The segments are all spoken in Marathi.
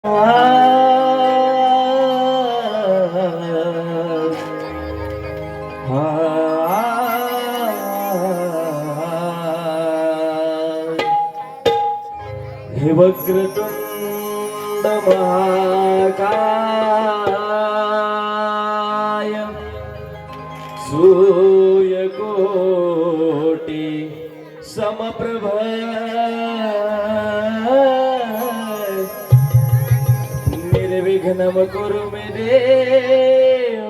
हे वक्रतुंड महाकाय सूर्यकोटि समप्रभ निर्विघ्नं कुरु मे देव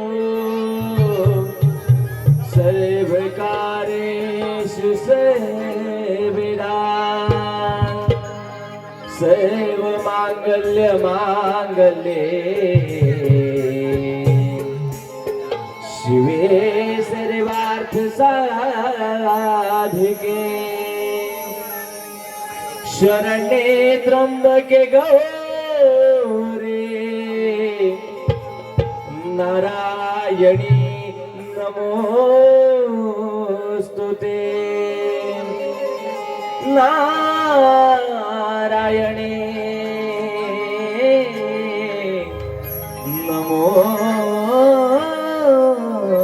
सर्वकार्येषु सर्वदा सर्व मांगल्य मांगल्ये शिवे सर्वार्थ साधिके शरण्ये त्र्यंबके गौरी नारायणी नमोस्तुते नारायणे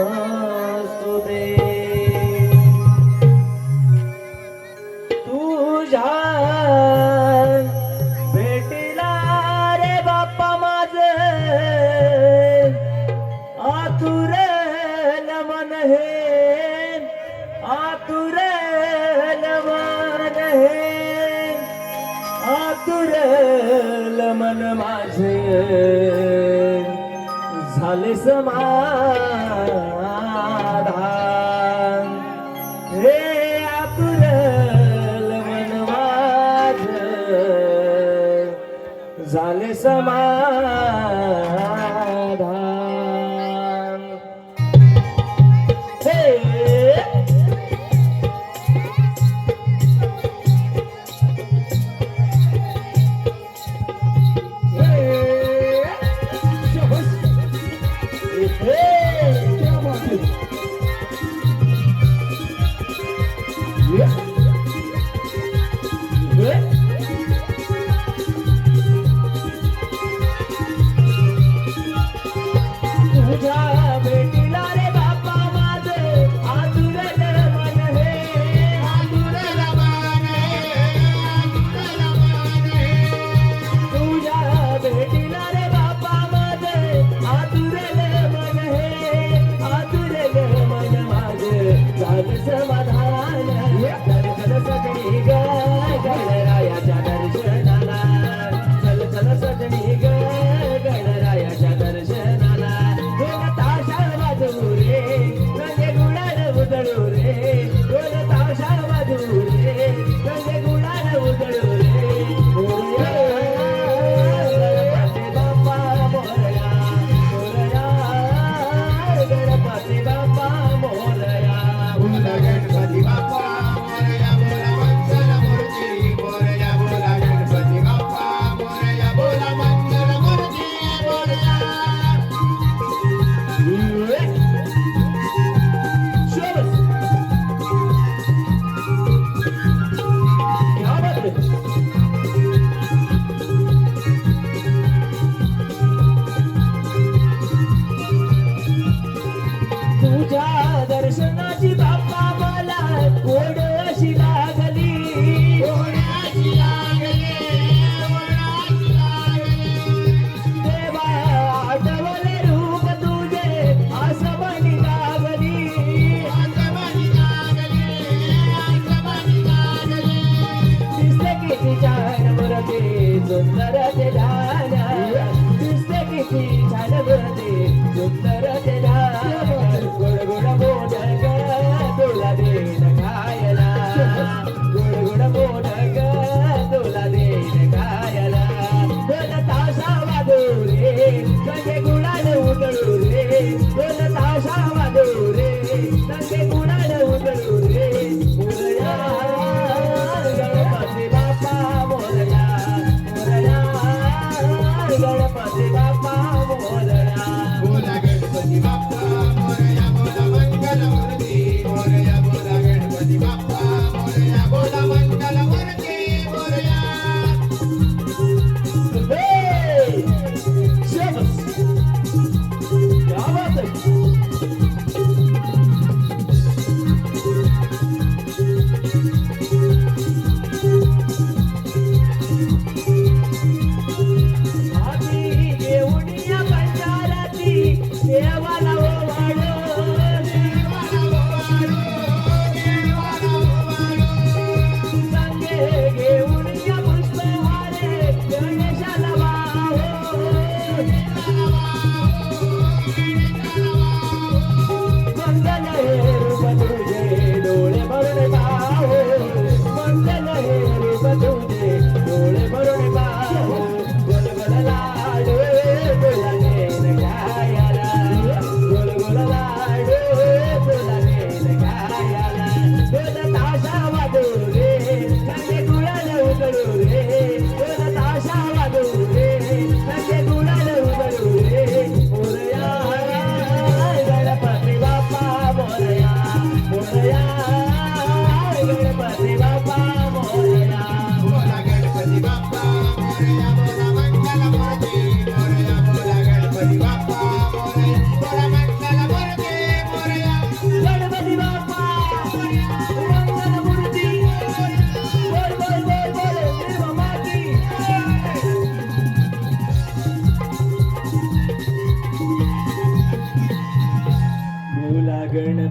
नमोस्तुते तुझ्या भेटीला रे बाप्पा माझे आतुरल मन हे आतुरल मन हे आतुरल मन माझे झाले समाधान हे आतुरल मन माझे झाले समाधान हे तुझ्या भेटीला रे बाप्पा माझे आतुरल मन हे आतुरल मन हे तुझ्या भेटीला रे बाप्पा माझे आतुरल मन हे आतुरल मन माझे झालं समाधान चल सजनी ग गणरायाच्या दर्शनाला चल सजनी ग गणरायाच्या दर्शनाला ढोल ताशा वाजवू रे रंगे गुलाल उधळू रे ढोल ताशा वाजवू रे रंगे गुलाल उधळू रे गणपती बाप्पा मोरया मोरया गणपती बाप्पा मोरया बोला गणपती बाप्पा मोरया बोला मंगल मूर्ती मोरया बोला गणपती बाप्पा मोरया बोला मंगल मूर्ती मोरया तुझ्या दर्शनाची बाप्पा मला ओढ अशी लागली ओढ्याची लागली ओढ्याची लागली देवा आठवले रूप तुझे आसमानी लागली आसमानी लागली आसमानी लागली दिसते किती छान मूर्ती सुंदर ते ध्यान दिसते किती छान मूर्ती सुंदर ते ध्यान गोड गोड मोदक तुला देन खायला गोड गोड मोदक तुला देन खायला ढोल ताशा वाजू रे संगे गुलाल उधळू रे ढोल ताशा वाजू रे संगे गुलाल उधळू रे मोरया गणपती बाप्पा मोरया मोरया गणपती बाप्पा मोरया बोला गणपती बाप्पा मोरया बोला मंगल मूर्ती मोरया बोला गणपती बाप्पा मोरया बोला मंगल मूर्ती मोरया हे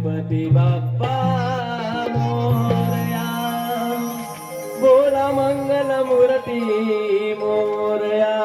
गणपती बाप्पा मोरया बोला मंगल मूर्ती मोरया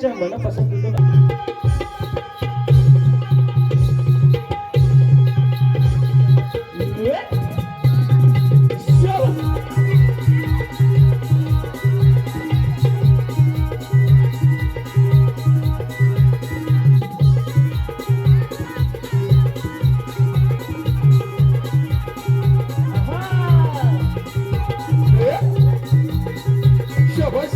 आमच्या मनपसंतीतून शोभस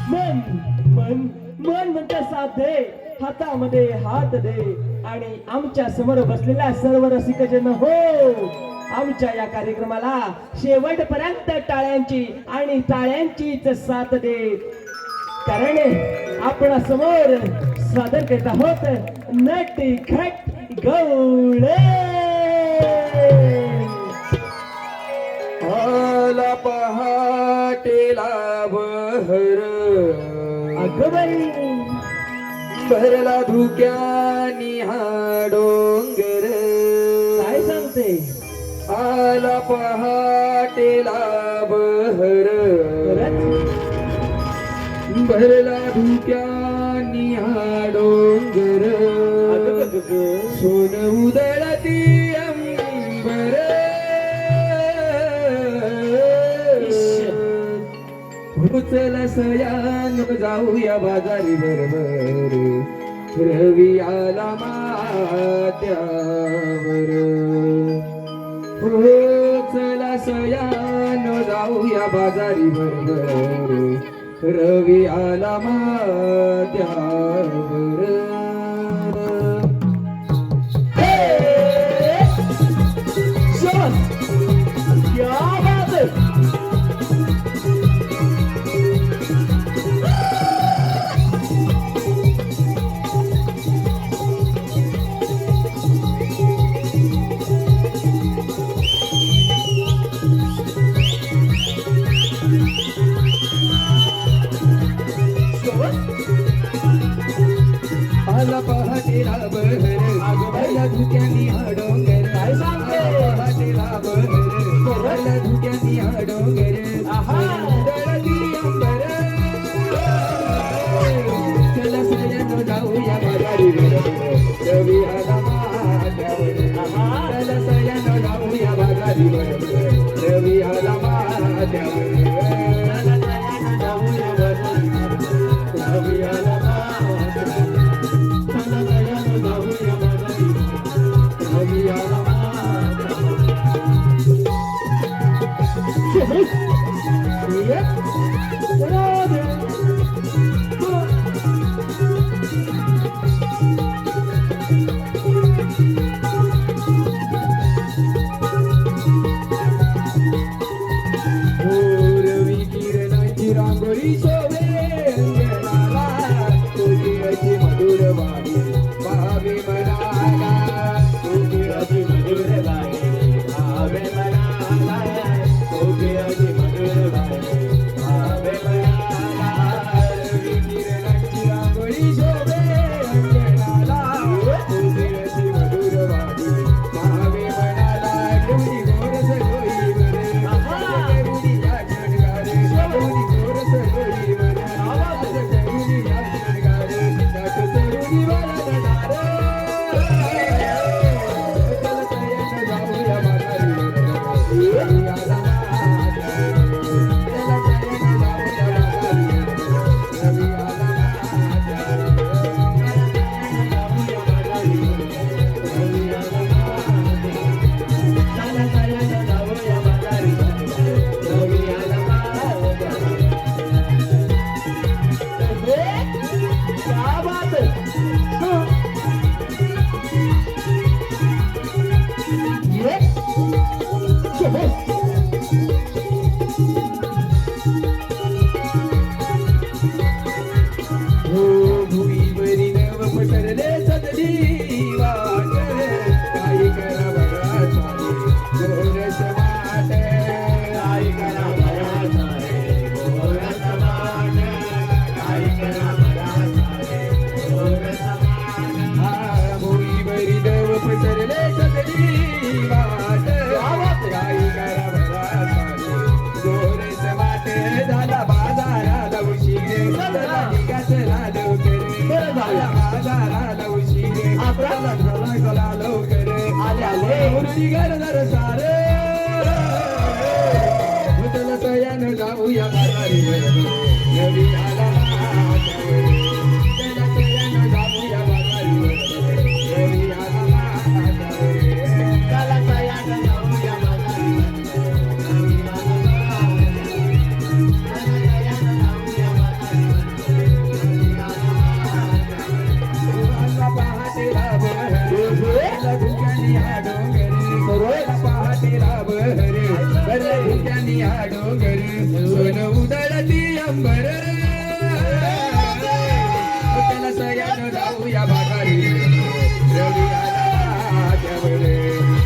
मन मन मन म्हणते साथ दे, हातामध्ये हात दे आणि आमच्या समोर बसलेल्या सर्व रसिकजन हो, आमच्या या कार्यक्रमाला शेवटपर्यंत टाळ्यांची आणि टाळ्यांचीच साथ दे, कारण आपण समोर सादर करत आहोत नटखट गवळे. आला पहाटेला बहर अगं बाई, भरला धुक्यानी हा डोंगर काय सांगते? आला पहाटेला बहर भरला धुक्यानी हा डोंगर सोन उदळती अंबर उचल सयान जाऊया बाजारी बरोबर रवी आला मात्यावर चला सयान जाऊया बाजारी बरोबर रवी आला मात्यावर. क्या बात है? आला पहाटेला बहर आला धुक्यानी हा डोंगर काय सांगते? आला पहाटेला बहर आला धुक्यानी हा डोंगर उदळती अंबर चला सगळ्यांनो जाऊया बाजारी बरोबर रवी आला माथ्यावर चला सगळ्यांनो जाऊया बाजारी बरोबर रवी आला माथ्यावर चला सगळ्यांनो जाऊया बाजारी बरोबर रवी आला माथ्यावर चला सगळ्यांनो पाणी घरदार सारे चला सयानं जाऊया बाजारीवर रवी आला माझ्यावर. चला सयानं जाऊया बाजारीवर रवी आला माझ्यावर. चला सयानं जाऊया बाजारीवर रवी आला माझ्यावर. चला सयानं जाऊया बाजारीवर रवी आला माझ्यावर. पहाटेला बहर धुक्यानी हा डोंगर पहाटेला बहर धुक्यानी हा डोंगर सोन उदळती अंबर. त्याला सयानं जाऊया बाजारी रवी आला माझ्यावर.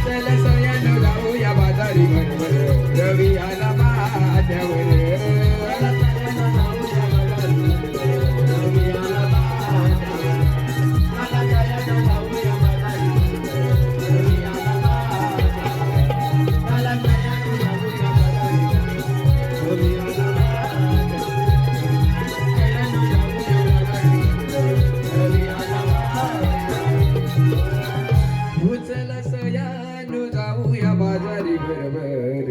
त्याला सयानं जाऊया बाजारी बरोबर रवी आला माझ्यावर. त्याला सयानं जाऊया बाजारी रवी आला माझ्यावर. त्याला सयानं जाऊया बाजारी रवी आला माझ्यावर. त्याला सयानं जाऊया बाजारी रवी आला उचल सयानु जाऊया बाजारी बरोबर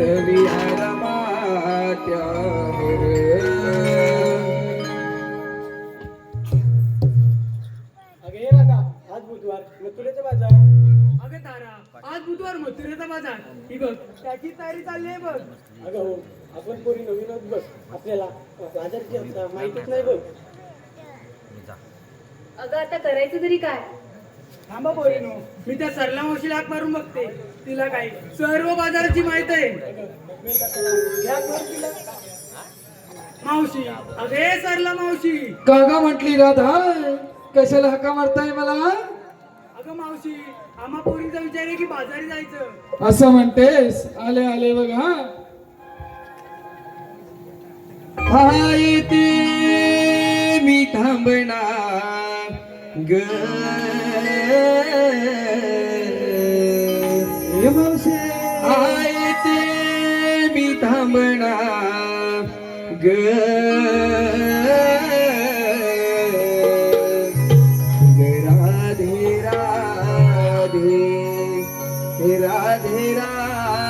रवी आला मात्यावर. अगं ये राधा, आज बुधवार मथुरेचा बाजार. अगं तारा, आज बुधवार मथुरेचा बाजार. ही बघ त्याची तयारी चालली आहे बघ. अगं हो, आपण पोरी नवीन आहोत बघ, आपल्याला बाजारची आता माहितीच नाही बघ. अगं आता करायचं तरी काय? थांबा पोरीनो, मी त्या सरला मावशीला हाक मारून बघते. तिला काय सर्व बाजाराची माहित आहे. या कोण तिला? मावशी, अगे सरला मावशी. कागा म्हटली राधा कशाला हका मारताय मला? अगं मावशी, आम्हा पोरींचा विचार आहे की बाजारी जायचं. असं म्हणतेस? आले आले बघा. हाय ते मी थांबणार ग हाय ते मी थांबणार ग राधे राधे राधे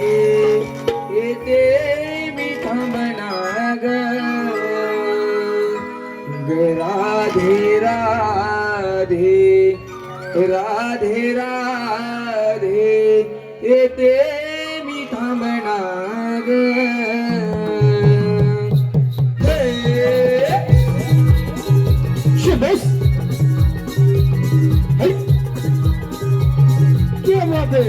राधे येते मी थांबणार ग राधे राधे राधे राधे येते मी थांबणार ग. शाबास. है? क्या बात है?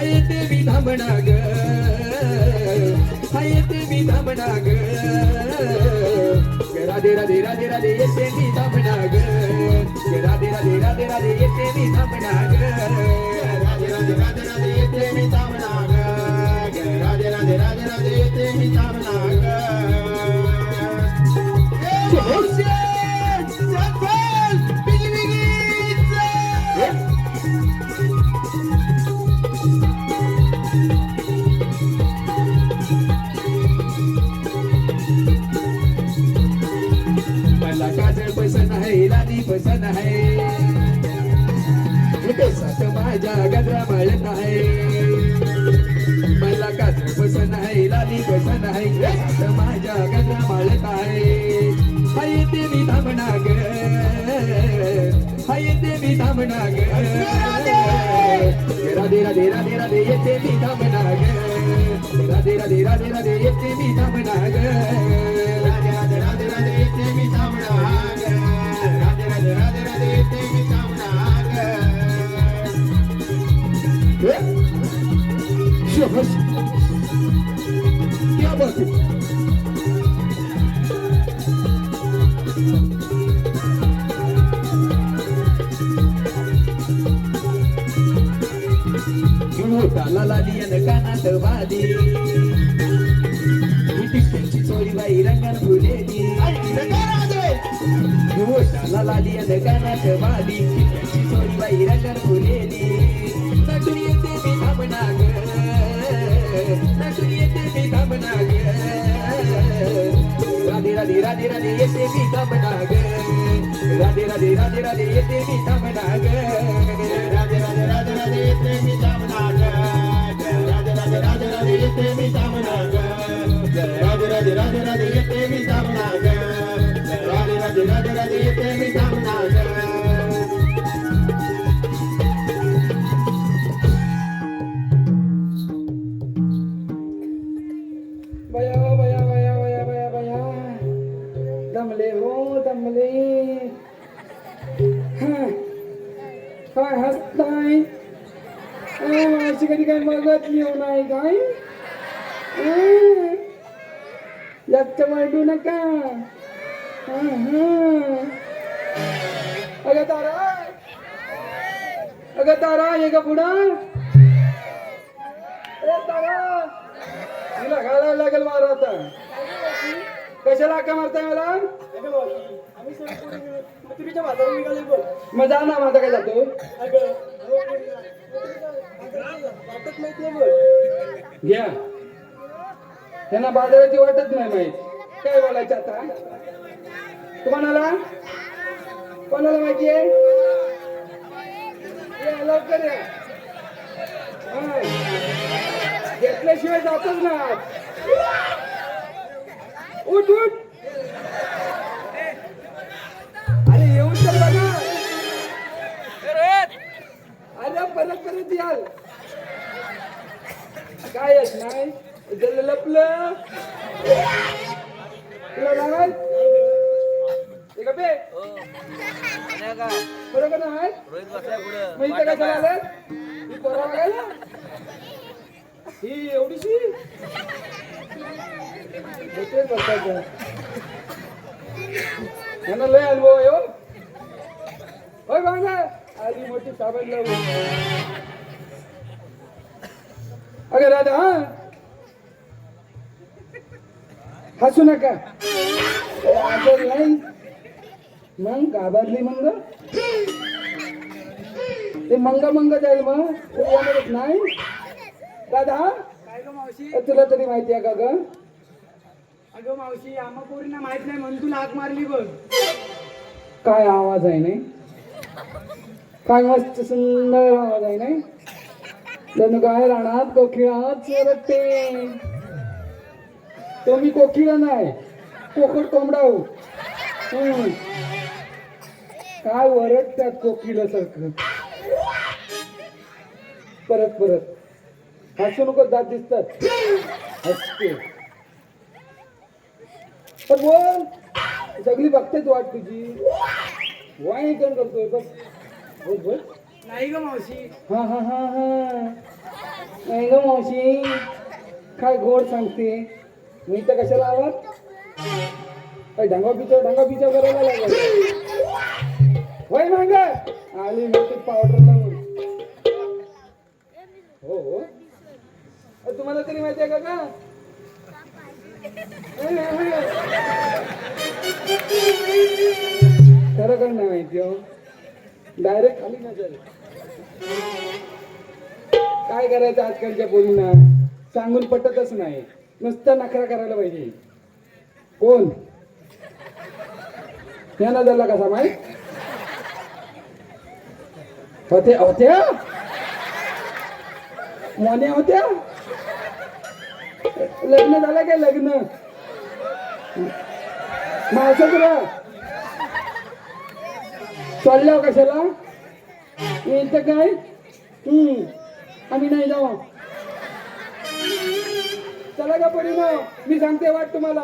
येते मी थांबणार ग येते मी थांबणार ग राधे राधे राधे राधे येते मी थांबणार ग राधे राधे राधे राधे येते मी थांबणार ग राधे राधे राधे राधे येते मी थांबणार ग राधे राधे राधे राधे येते मी थांबणार ग. मला काजळ पसंत आहे लाली पसंत आहे केसात माझ्या गजरा माळत आहे. मला काजळ पसंत आहे लाली पसंत आहे केसात माझ्या गजरा माळत आहे. हाय ते मी थांबणार ग हाय ते मी थांबणार ग राधे राधे राधे राधे येते मी थांबणार ग राधे राधे राधे राधे येते मी थांबणार ग राधे राधे राधे राधे येते मी थांबणार ग राधे राधे राधे राधे येते मी थांबणार ग. शाबास. क्या बात है? मोठाला लाली अन कानात वाली टिपची चोरी बाई रंगात फुलेली. मोठाला लाली अन कानात वाली टिपची चोरी बाई रंगात फुलेली. नटून येते मी थांबणार ग नटून येते मी थांबणार ग राधे राधे येते मी थांबना ग राधे राधे राधे राधे येते मी थांबना ग राधे राधे राधे राधे येते मी थांबना ग राधे राधे राधे राधे येते मी थांबना ग राधे राधे राधे राधे येते मी थांबना ग राधे राधे राधे राधे येते मी थांबना ग बया बया बया बया बया बया दमले हो दमले हा. काय हसताय अशी कधी काय मगत येऊ नाही काय जास्त वाढू नका अगं तारा ये का पुढा तारा तिला घालायला लागेल मारा आता कशाला हाका मारताय मला तुझ्या बाजारात निघाले बोल मग जा ना माझा काय जातो घ्या त्यांना बाजाराची वाटत नाही माहित काय बोलायचं आता तुम्हाला कोणाला माहिती आहे या, लवकर या हा. घेतल्याशिवाय जातच ना उठ उठ अरे येऊन तर बघा अरे परत परत याल काय येत नाही इथं लपलं तुला लागाय बरोबर नाही मग इथं काय झालं ही पोरं बघायला ही एवढीशी होतेच बसायचं यांना लय अनुभव आहे हो होय बघा आधी मोठी साबण लावू अगं राधा हा हसू नका असं नाही मग घाबरली मंग ते मंग जाईल मग तू येणारच नाही दादा काय ग मावशी तुला तरी माहिती आहे का ग अगं मावशी आम्हा पोरींना माहित नाही म्हणून तुला हाक मारली बघ काय आवाज आहे नाही काय मस्त सुंदर आवाज आहे नाही जणू काय रानात कोकिळात चरते तो मी कोकिळा नाही कोकट कोंबडा हो काय वरट त्यात कोकिळासारखं परत परत हसू नको दात दिसतात हसते पण बोल सगळी बघतेच वाट तुझी वाई कोण करतोय बस बोल बोल नाही ग मावशी हा हा हा हा नाही ग मावशी काय गोड सांगते मी तर कशाला आवाज काय ढंगा पिचा करायला लागला वय मांग आली मग पावडर लावून हो हो तुम्हाला तरी माहिती आहे का खरं काय नाही माहिती हो डायरेक्ट खाली नसेल काय करायचं आजकालच्या पोरींना सांगून पटतच नाही नुसतं नखरा करायला पाहिजे कोण याला झाला कसा माहित होत्या मोन्या होत्या लग्न झालं काय लग्न माणसं तुला चालल्या कशाला इथं काय आम्ही नाही जाऊ चला का पडी ना मी सांगते वाट तुम्हाला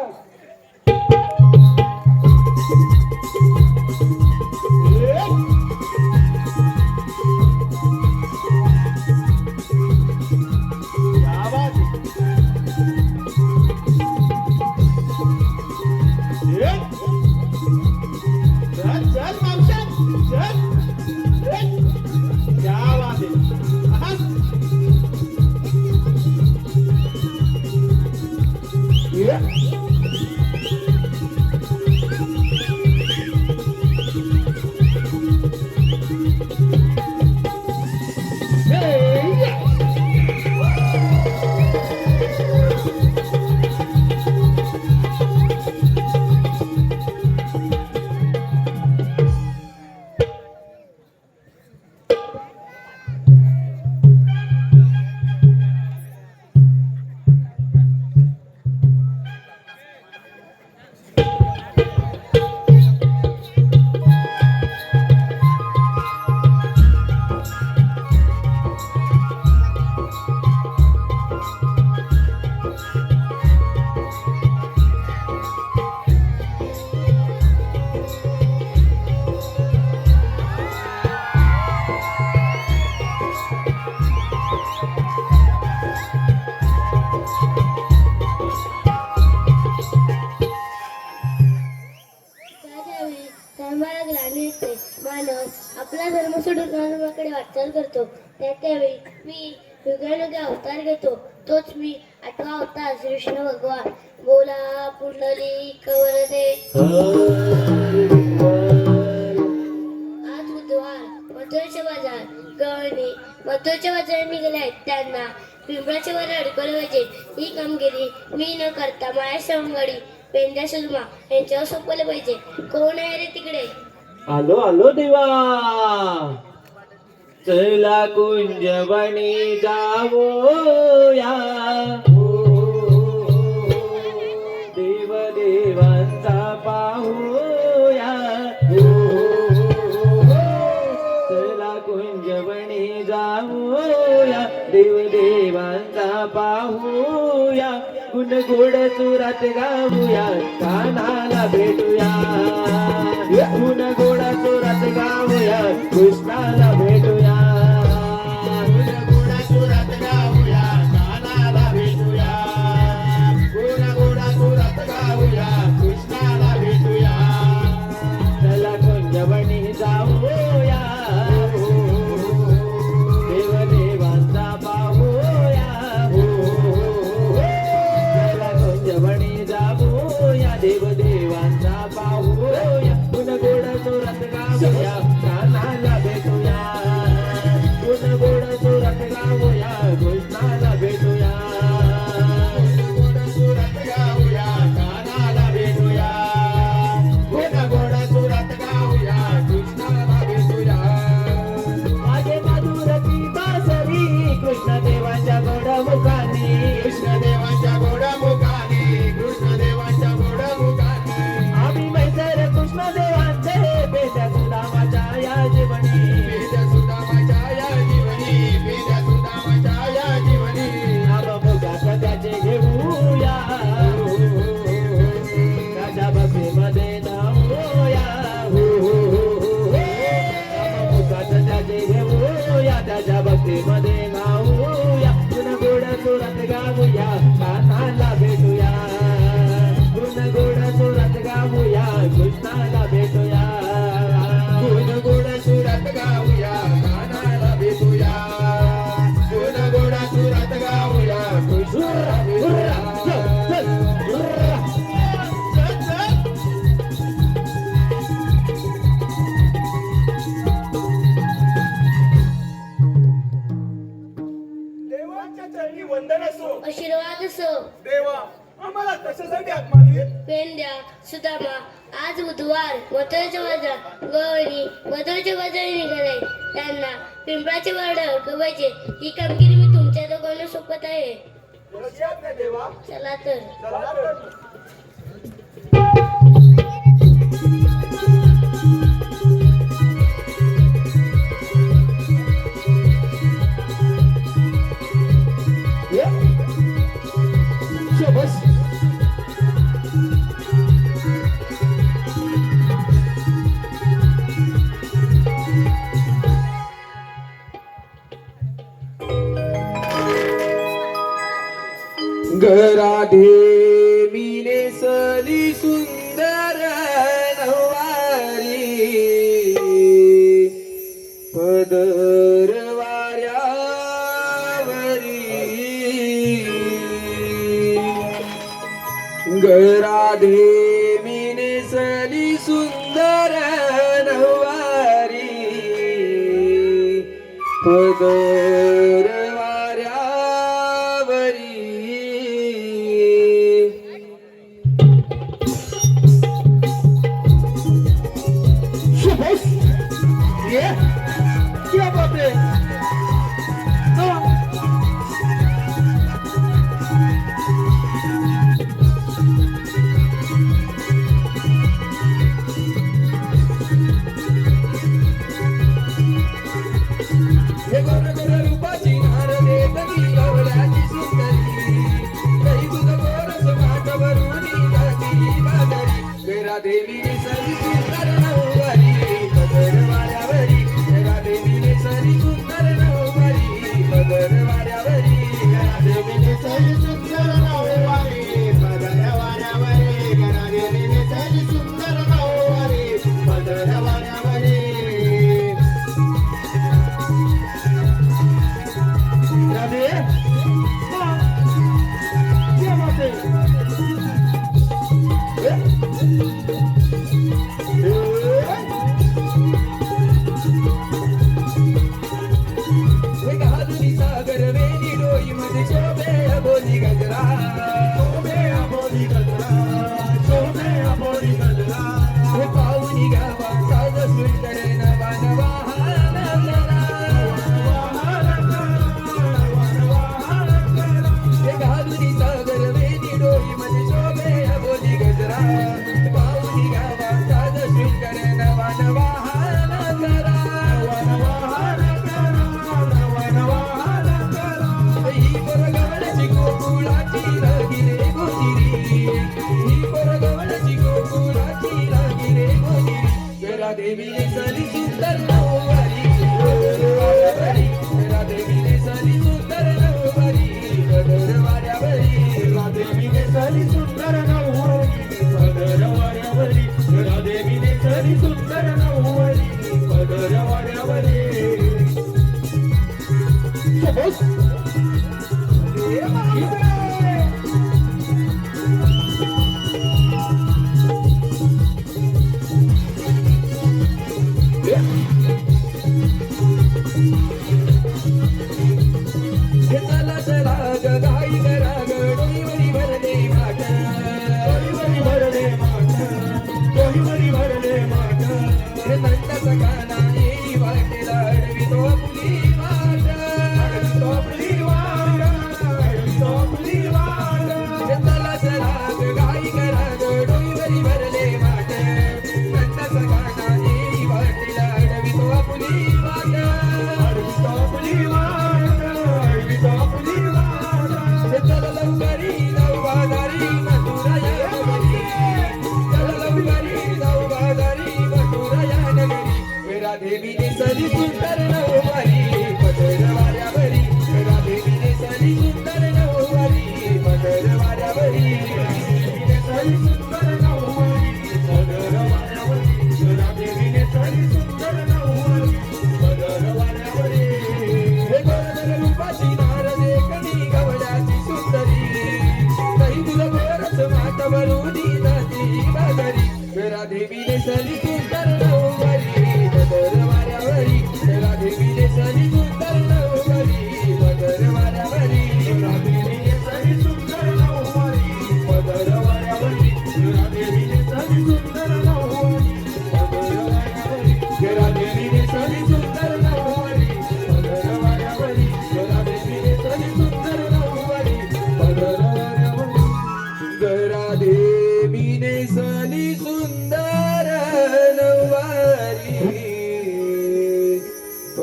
धर्म सोडून धर्माकडे वाटचाल करतो. त्यावेळी मी युगानुगे अवतार घेतो. तोच मी 8वा अवतार श्री कृष्ण भगवान. बोला पुंडलिक वरदे. आज बुधवार मथुरेचे बाजार गवळणी मथुरेच्या बाजारात निघाले आहेत. त्यांना पिंपळाच्या वर अडकवले पाहिजे. ही कामगिरी मी न करता माया सवंगडी पेंड्या सुरमा यांच्यावर सोपवले पाहिजे. कोण आहे रे तिकडे? आलो आलो देवा. चला कुंजवनी जावोया. देव देवांचा पाहूया. चला कुंजवनी जाऊया. देव देवांचा पाहूया. गुण गोड सुरात गाऊया. कानाला भेटूया. गुण गोड सुरात गाऊया. कृष्णाला भेटूया. गुण गोडा सुरात गाऊया, कानाला भेटूया. गुण गोडा सुरात गाऊया, कृष्णाला भेटूया. चला कुंजवनी जाऊया. देव देवांचा पाहूया. चला कुंजवनी जाऊया. देव देवांचा पाहूया. गुण गोड सुरात गाऊया. कानाला भेटूया. गुण गोड सुरात गाऊया. कृष्णाला भेटूया. गुण सुरात गाऊया, कानाला भेटूया. गुण गोडा सुरात गाऊया, कृष्णाला भेटूया. माझे मधुर ती बासरी कृष्ण देवाच्या गोड मुखाने. कृष्णदेवाच्या गोड मुखाने, कृष्णदेवाच्या गोड मुखाने. आम्ही मैसर कृष्ण देवांचे पेट्या सुदामाच्या या जीवनी. पेट्या सुदामाच्या या जीवनी, पेट्या सुदामाच्या या जीवनी. नाम मुखात त्याचे घेऊया. राजा भक्तीमध्ये नामूया. नाम मुखात त्याचे घेऊया. त्याच्या भक्तीमध्ये गाऊया. गुण गोड सुरात गाऊया. कानाला भेटूया. गुण गोड सुरात गाऊया. कृष्णाला भेटूया. गुण गोड सुरात गाऊया, कानाला भेटूया. गुण गोड सुरात गाऊया, कृष्णाला भेटूया. देवाच्या चरणी वंदन असो. आशीर्वाद असो. देवा आम्हाला कशासाठी हाक मारली? पेंड्या सुदामा आज बुधवार मथुरेच्या बाजार गवळणी मथुरेच्या बाजारात निघाले. त्यांना पिंपळाचे वाड अडकवायचे. ही कामगिरी मी तुमच्या दोघांना सोपत आहे. कशी आज्ञा देवा? चला तर. चला तर. शाबास. राधे मीने सली सुंदर नवारी. पदर वाऱ्यावरी. राधे मीने सली सुंदर नवारी. पदर वाऱ्यावरी. शाबास. क्या बात है. हे गोर गोर रूपाची नारदे तरी गवळ्याची सुंदरी. काही तुझ गोरस माठावरून जाती बाजारी. राधेवीने सरी सुंदर नऊवारी. पदर वाऱ्यावरी. राधेवीने सरी सुंदर नऊवारी.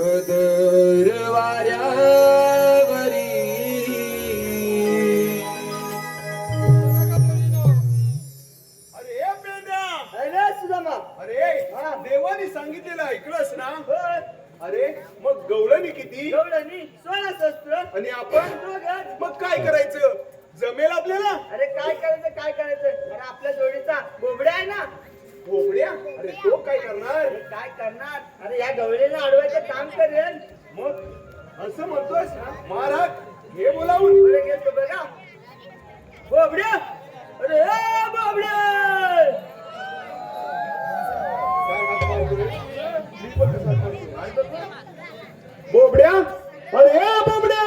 पदर वाऱ्यावरी अरे पेंड्या अरे सुदामा अरे देवानी सांगितलेलं ऐकलंस ना अरे मग गवळणी किती एवढं 16 शस्त्र आणि आपण मग काय करायचं जमेल आपल्याला अरे काय करायचं अरे आपल्या जोडीचा बोबड्या आहे ना बोबड्या अरे तो काय करणार अरे काय करणार अरे या गवळीला अडवायचं काम करेल मग असं म्हणतोस महाराज हे बोलावून बरं घेतो बघा बोबड्या अरे ए बोबड्या बोबड्या अरे बोबड्या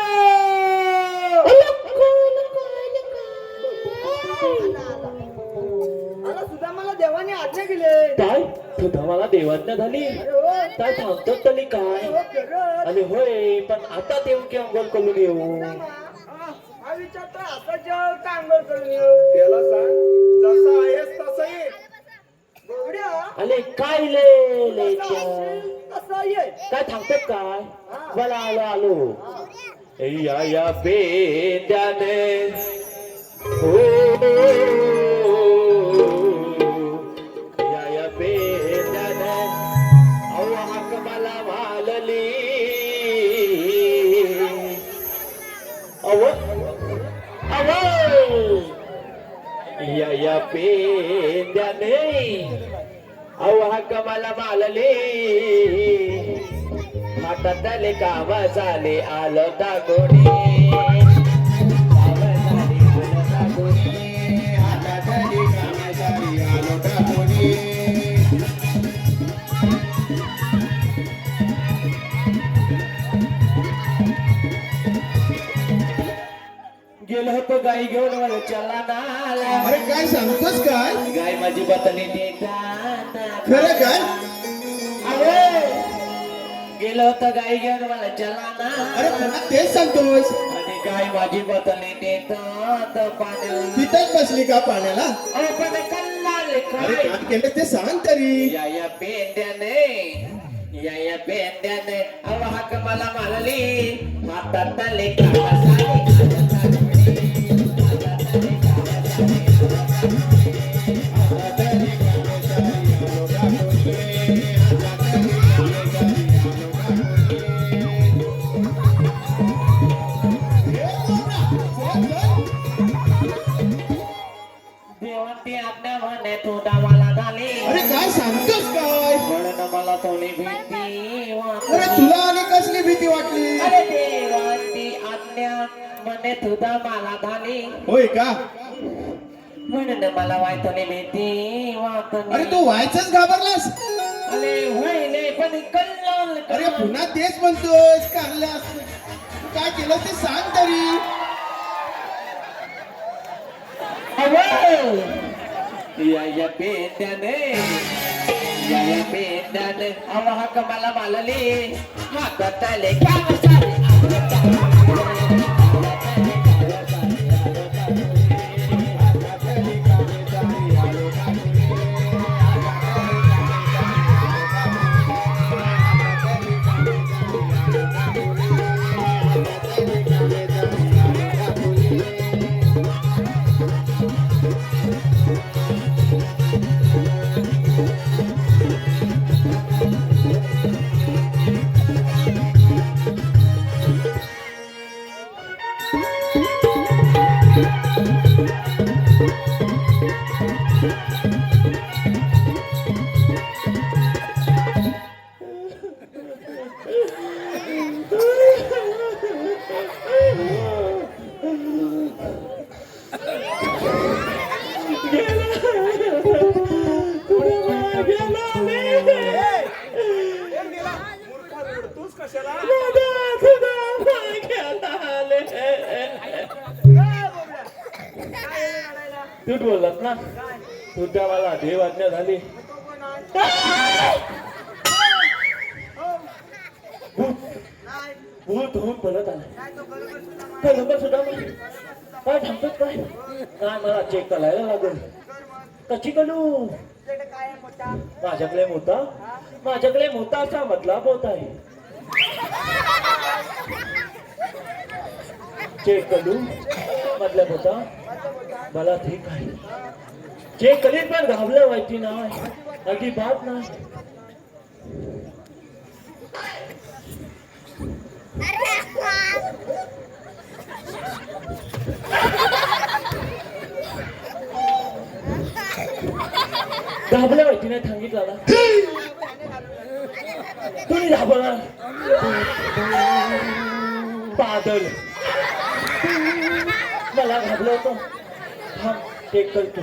आता सुद्धा मला देवाने आज्ञा केली काय सुद्धा मला देवाज्ञा झाली अरे हो काय थांबतो तरी काय हो खरंच. आणि होय पण आता देऊ की अंघोळ करून येऊ हा विचार तर आता जेव्हा का अंघोळ करून येऊ त्याला सांग जसा आहेस तसा ये बोबड्या अरे काय कसं लेच्या असेल तसं ये काय थांबतात काय मला आलो या बेंद्याने हो या बेंद्याने अहो हाक मला वालली अव या बेंद्याने अहो हाक मला मालली हातात आले काम झाले आलं दागोडी काम झाले आलं दागोडी हातात आले काम झाले आलं दागोडी गेलो होतो गाई घेऊन मला चला नाला अरे काय सांगतोस काय गाय माझी बतली देताना खरं काय अरे गेलो होतो गाई घेऊन मला चला ना अरे पुन्हा तेच सांगतोस आणि गाय माझी बतली देतात पाण्याला तिथंच बसली का पाण्याला अहो पण कल्लाले अरे काय काय केलं ते सांग तरी या पेंड्याने या पेंड्याने अहो हाक मला मारली हातात आले देवांती आज्ञा म्हणे तुझा मला झाली अरे काय सांगतोस काय म्हणून मला थोडी भीती अरे वाटली तुला आणि कसली भीती वाटली अरे देवांती आज्ञा म्हणे तुझा मला झाली होय का म्हणून मला वाईटली भीती वाटली अरे तू व्हायचंच घाबरलास अरे व्हायले पण कल्लोल अरे पुन्हा तेच म्हणतोस कारल्यास तू काय केलं ते सांग तरी या पेंड्याने या पेंड्याने अहो हाक मला मालली हातात आले काम झाले मूर्खा रडतोस कशाला तू बोललास ना तुझ्या मला देवाज्ञा झाली भूत होऊन परत आला नंबर सुद्धा काय थांबतात काय काय मला चेक करायला लागेल कशी करू माझ्याकडे मोठा असा मतलब होत आहे चेक करू मधल्या होता मला ठीक आहे चेक करीत पण घाबलं व्हायची नाही अजिबात नाही घाबलं व्हायची नाही सांगितलं ना तुम्ही घाबरणार बादल मला घाबलं होतं हा चेक करतो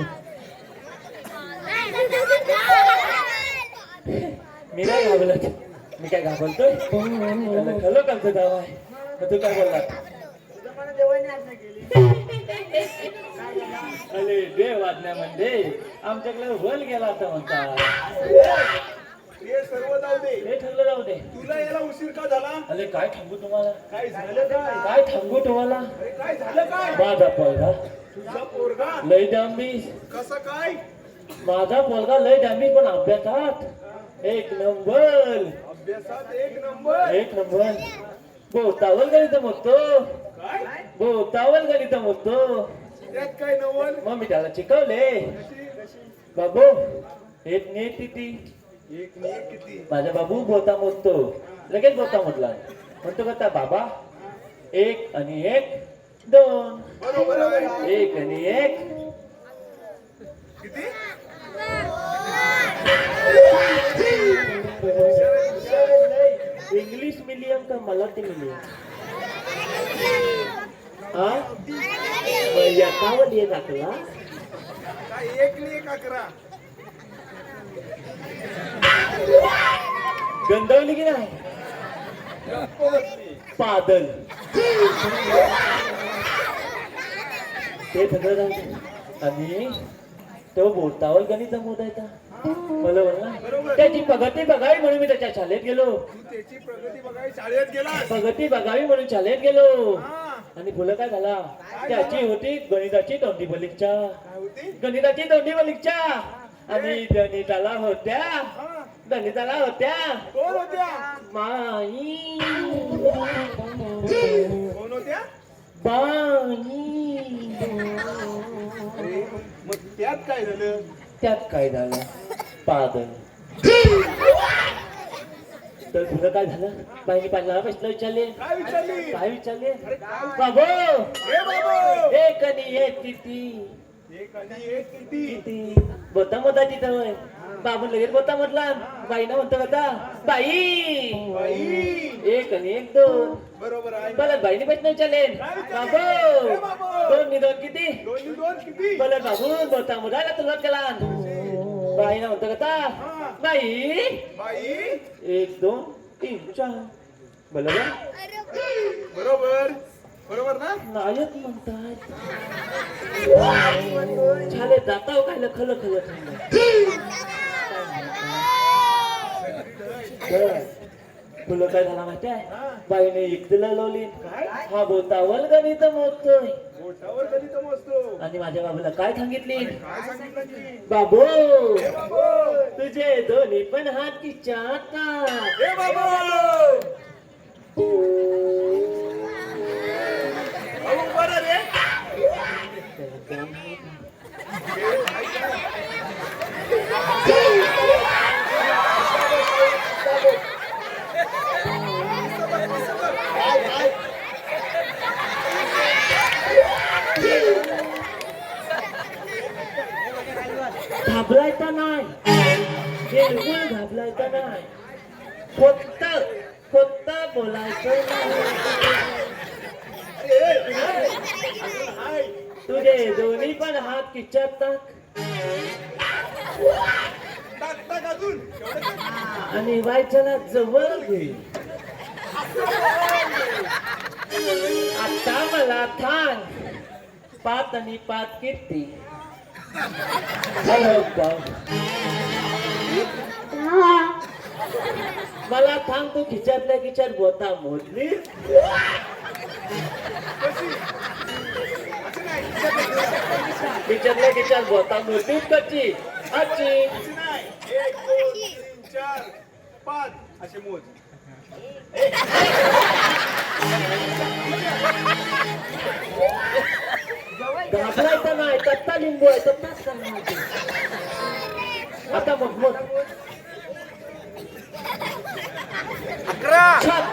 मी काय घाबरत मी काय घाबरतोय खरं करतो गाव आहे तू काय बोलला अरे देव आज्ञा म्हणजे आमच्याकडे होल गेला आता म्हणता हे सर्व जाऊ दे हे ठरलं जाऊ दे तुला याला उशीर का झाला अरे काय थांबू तुम्हाला काय झालं काय काय थांबू तुम्हाला अरे काय झालं काय माझा पोरगा तुझा पोरगा लय डांबीस कसं काय माझा पोरगा लय डांबीस पण अभ्यासात एक नंबर अभ्यासात एक नंबर एक नंबर बोतावल गणित मोजतो काय बोतावल गणित मोजतो त्यात काय नवल मग मी त्याला शिकवले बाबू एक ने किती एक ने एक किती माझा बाबू बोता मोजतो लगेच बोता मोजला म्हणतो का बाबा एक आणि एक दोन बरोबर आहे एक आणि एक किती इंग्लिश मीडियम का मराठी मीडियम हा एकावर ये दाखला काय एक ने एक 11 गंधवली की नाही पादल ते सगळं जाऊ दे. आणि तो बोलतावर गणित मोजायचा मला म्हणला त्याची प्रगती बघावी म्हणून मी त्याच्या शाळेत गेलो तू त्याची प्रगती बघाय शाळेत गेला प्रगती बघावी म्हणून शाळेत गेलो हा आणि फुलं काय झाला त्याची होती गणिताची तोंडी परीक्षा काय होती गणिताची तोंडी परीक्षा आणि गणिताला होत्या हा गणिताला होत्या कोण होत्या माई कोण होत्या बाई अरे मग त्यात काय झालं त्यात काय झालं पादल तर तुला काय झालं बाईने पाहिला प्रश्न विचारले काय विचारली काय विचारले अरे काय बाबो हे बाबू एक आणि एक किती एक आणि एक किती किती बोता मता तिथं होय बाबू लगेच बोता म्हटला बाईनं म्हणतो का बाई बाई एक आणि एक दोन बरोबर आहे बलत बाईने प्रश्न विचारले बाबू दोन नि दोन किती दोन्ही दोन किती बलत बाबू बोता मुलाला तुला केला बाईनं म्हणतो का बाई बाई एक दोन तीन चार बरोबर बरोबर बरोबर ना नायक म्हणतात झाले जाता काय खल खल तुला काय झाला माहिती आहे बाईने इकतीला लावली हा बोतावल गणित मोजतोय बोटावर कधी तो मोजतो आणि माझ्या बाबूला काय सांगितली काय सांगितलं की बाबू हे बाबू तुझे दोन्ही पण हात तिच्या हातात हे बाबू बाबू बरं रे घाबरायचा नाही बिलकुल घाबरायचा नाही फक्त बोलायचं नाही तुझे दोन्ही पण हात खिच्यात टाक अजून आणि वायच्याला जवळ घे आता मला थांब पाच आणि पाच किती मला थांब तू खिच्यातल्या खिच्यात बोता मोडली खिच्यातल्या खिच्यात बोता मोडली कच्ची आजची नाही 1 2 3 4 5 असे मोज लिंबू आहे तर तास करणार होते. आता मग छान.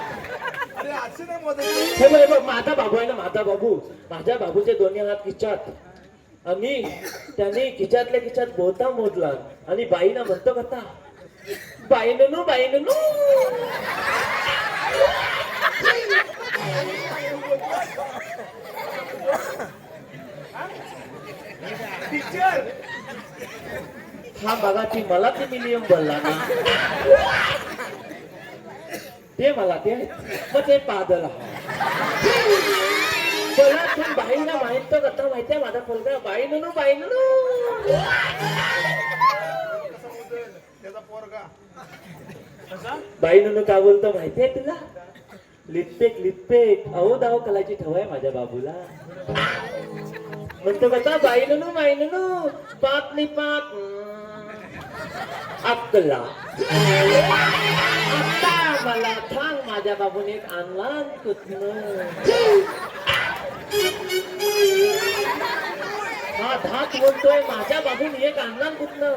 अरे असं नाही मोजायचं. हे बघ, हे बघ, माझा बाबू आहे ना, माझा बाबू. माझ्या बाबूचे दोन्ही हात खिचात आणि त्याने खिचातल्या खिचात बोता मोजला आणि बाईना म्हणतो कथा, बाईनू बाईनू. टीचर हा बघा ती मला ते मिलियम बोलला ना, ते मला ते मग ते पादल बोला. तू बाईला माहित तर कथा माहितीये माझा पोरगा, बाईनू बाईनू. कसा मोजेल त्याचा पोरगा? कसा? बाईनू का बोलतो माहितीये तुला? लिटपेक लिटपेक अहो दाव कलाची ठवाय माझ्या बाबूला. म्हणतो कसा बाईनू बाईनू पात नि पात अक्कला. आता मला थांब, माझ्या बाबूने एक आणला कुठनं. हा धाक बोलतोय, माझ्या बाबूने एक आणला कुठनं.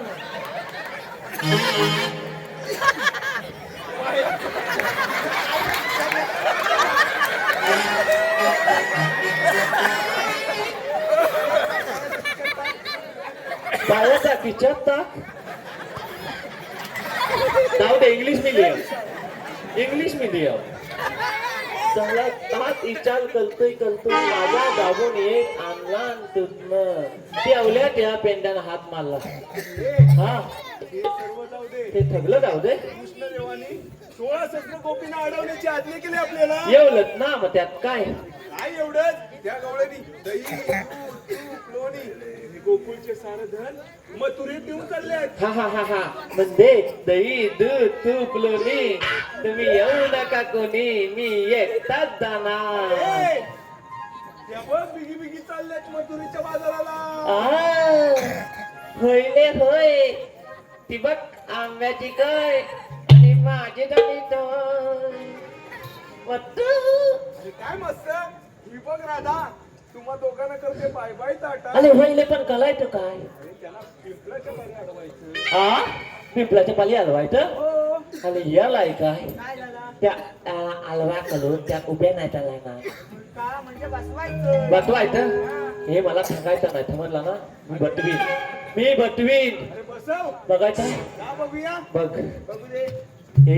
बाळाचा खिच्यात टाक. जाऊ दे, इंग्लिश मीडियम इंग्लिश मीडियम. चांगला हात विचार करतोय माझ्या बाबून एक आणला तुझनं. ते अवल्या त्या पेंड्यानं हात मारला. हा हे सर्व जाऊ दे. ते ठगलं जाऊ दे. कृष्णदेवाने 16 शस्त्र गोपींना अडवण्याची आज्ञा केली आपल्याला. येवलत ना, मग त्यात काय. काय एवढंच त्या गवळ्यानी दही दूध, तूप लोणी हे गोकुळचे सारं धन मथुरेत येऊन चालले आहेत. हा हा हा हा म्हणजे दही दूध तूप लोणी तुम्ही येऊ नका कोणी, मी एकटाच जाणार. ए, त्या बघ बिगी बिगी चालल्यात मथुरेच्या बाजाराला. होयले होय. ती बघ आंब्याची काय आणि माझी डाळी अरे काय मस्त ही बघ राधा, तुम्हा दोघांना करते बाय बाय टाटा. अरे होईले पण कलायचं काय. अरे त्याला पिंपळाच्या पाणी अडवायचं. हा पिंपलाच्या पाली हलवायचं. हो आणि यालाय काय काय झाला त्या हलवा करून त्या उभ्या नाही त्याला ना का म्हणजे बसवायचं. बटवायचं. हे मला सांगायचं नाही, समजला ना. मी बटवीन अरे बसव बघायचं. का बघूया. बघ बघू दे. हे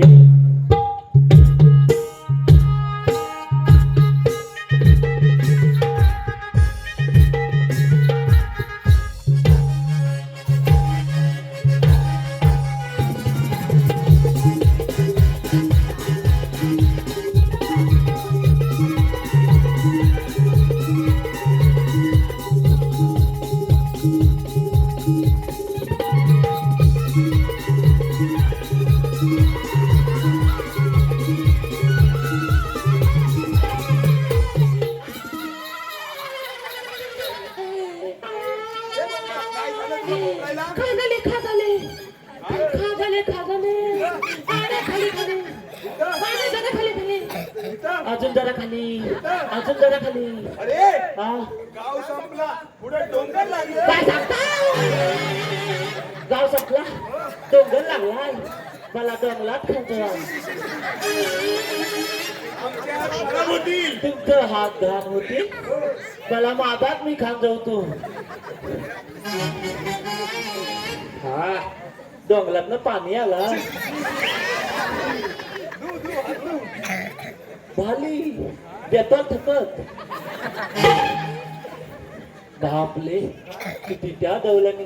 काय झालं तुला बोलायला? खागले खागले खागले खागले पाण्या खाली खाली पाण्या जरा खाली खाली इथं? अजून जरा खाली अजून जरा खाली. अरे हा गाव संपला पुढे डोंगर लागले. काय सांगता. गाव संपला डोंगर लागलाय मला डोंगरात खायचं. आमच्या हात खराब होतील. तुमचं हात घाण होती मला मागात मी खात जाऊ. हा डोंगरातनं पाणी आला. भाली देतो थकत घापले किती त्या दवल्याने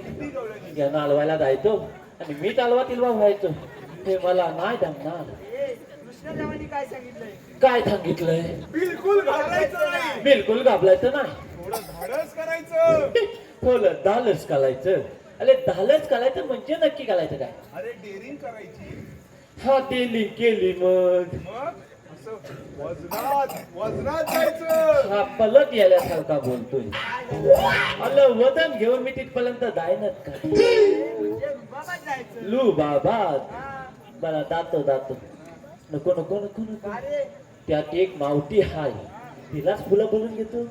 यानं हलवायला जायचो आणि मी चालवा तिलवा व्हायचो. हे मला नाही जमणार. कृष्णदेवानी काय सांगितलंय? काय सांगितलंय? बिलकुल घाबरायचं नाही. बिलकुल घाबरायचं नाही. थोडं धाडस करायचं. थोडं धालच घालायचं. अरे धालच घालायचं म्हणजे नक्की घालायचं काय. अरे डेअरिंग करायची. हा केली केली मग मग असं वजनात जायचं. हा पलट याल्यासारखा बोलतोय. अलं वजन घेऊन मी तिथपर्यंत जाईनच का. लू बाबा मला जातो नको नको नको नको. त्यात एक मावटी हाय तिलाच फुलं बोलून घेतो.